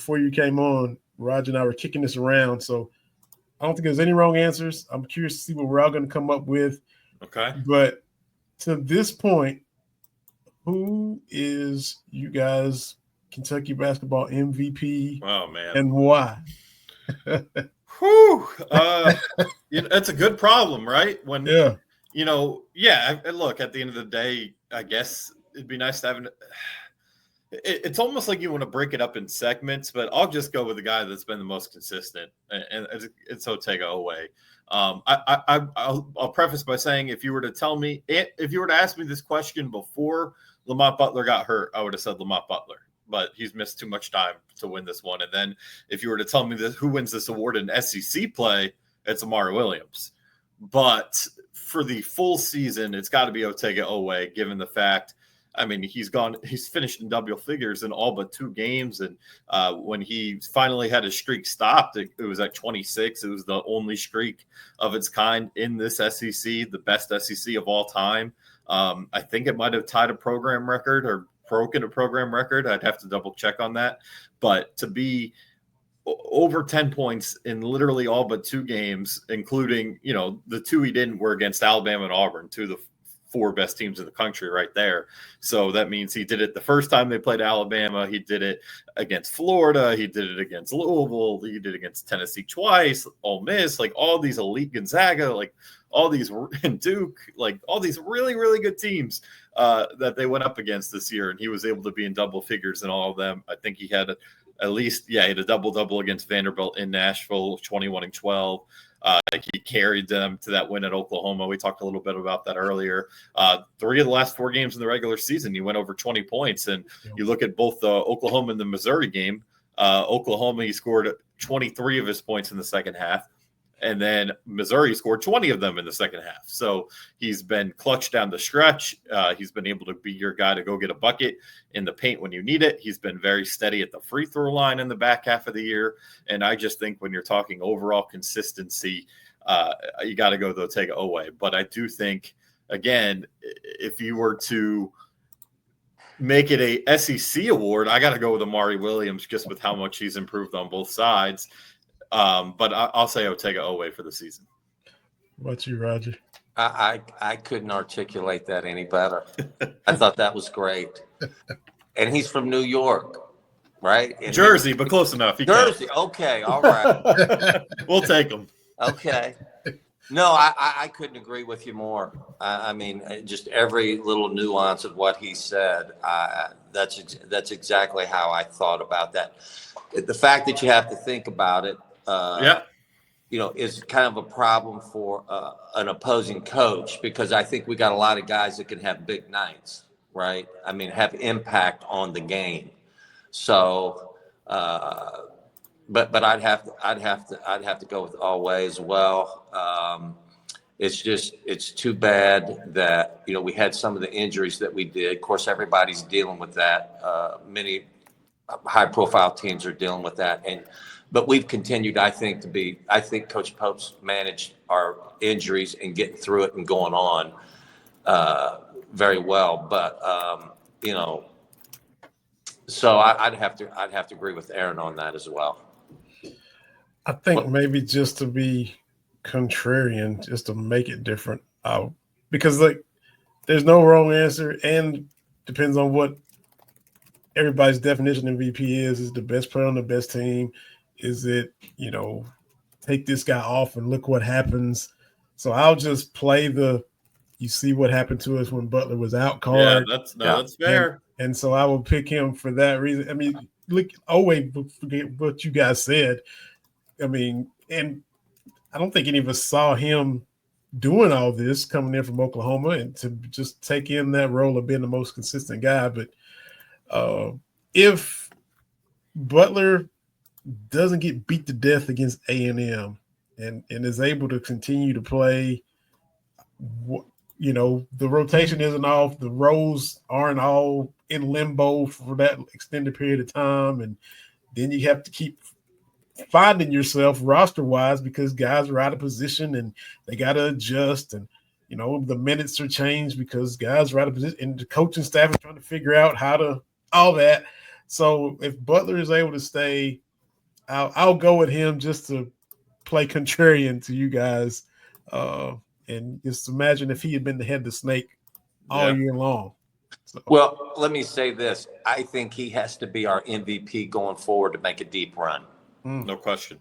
before you came on, Roger and I were kicking this around. So I don't think there's any wrong answers. I'm curious to see what we're all going to come up with. Okay. But to this point, who is you guys Kentucky basketball MVP? Oh, man. And why? Whew. That's a good problem, right? When, yeah. Look, at the end of the day, I guess it'd be nice to have it's almost like you want to break it up in segments, but I'll just go with the guy that's been the most consistent, and it's Otega Oweh. I'll preface by saying, if you were to ask me this question before Lamont Butler got hurt, I would have said Lamont Butler, but he's missed too much time to win this one. And then if you were to tell me who wins this award in SEC play, it's Amari Williams. But for the full season, it's got to be Otega Oweh, given the fact, I mean, he's finished in double figures in all but 2 games. And when he finally had his streak stopped, it was at 26. It was the only streak of its kind in this SEC, the best SEC of all time. I think it might have tied a program record or broken a program record. I'd have to double check on that. But to be over 10 points in literally all but 2 games, including, the 2 he didn't were against Alabama and Auburn, 2 of the 4 best teams in the country right there. So that means he did it the first time they played Alabama. He did it against Florida. He did it against Louisville. He did it against Tennessee twice, Ole Miss, like all these elite Gonzaga, like all these, and Duke, like all these really, really good teams that they went up against this year. And he was able to be in double figures in all of them. I think he had he had a double-double against Vanderbilt in Nashville, 21 and 12. He carried them to that win at Oklahoma. We talked a little bit about that earlier. 3 of the last 4 games in the regular season, he went over 20 points. And you look at both the Oklahoma and the Missouri game. Oklahoma, he scored 23 of his points in the second half. And then Missouri scored 20 of them in the second half. So he's been clutch down the stretch. He's been able to be your guy to go get a bucket in the paint when you need it. He's been very steady at the free throw line in the back half of the year. And I just think when you're talking overall consistency, you got to go with Otega Oweh. But I do think, again, if you were to make it a SEC award, I got to go with Amari Williams just with how much he's improved on both sides. But I'll say Otega Oweh for the season. What about you, Roger? I couldn't articulate that any better. I thought that was great. And he's from New York, right? Jersey, but close enough. Jersey, okay, all right. We'll take him. Okay. No, I couldn't agree with you more. I mean, just every little nuance of what he said, that's exactly how I thought about that. The fact that you have to think about it, is kind of a problem for an opposing coach, because I think we got a lot of guys that can have big nights, right? I mean, have impact on the game. So, but I'd have to go with Oweh as well. It's too bad that we had some of the injuries that we did. Of course, everybody's dealing with that. Many high-profile teams are dealing with that, but we've continued, I think Coach Pope's managed our injuries and getting through it and going on very well. But so I'd have to agree with Aaron on that as well. I think maybe just to be contrarian, just to make it different, because there's no wrong answer, and depends on what everybody's definition of MVP is the best player on the best team. Is it, take this guy off and look what happens. So I'll just play you see what happened to us when Butler was out card. Yeah, that's fair. And so I will pick him for that reason. I mean, look, forget what you guys said. I mean, and I don't think any of us saw him doing all this coming in from Oklahoma and to just take in that role of being the most consistent guy. But if Butler doesn't get beat to death against A&M and is able to continue to play, the rotation isn't off, the roles aren't all in limbo for that extended period of time, and then you have to keep finding yourself roster-wise because guys are out of position and they got to adjust, and the minutes are changed because guys are out of position and the coaching staff is trying to figure out how to all that. So if Butler is able to stay, I'll go with him just to play contrarian to you guys. And just imagine if he had been the head of the snake all year long. So. Well, let me say this. I think he has to be our MVP going forward to make a deep run. No question.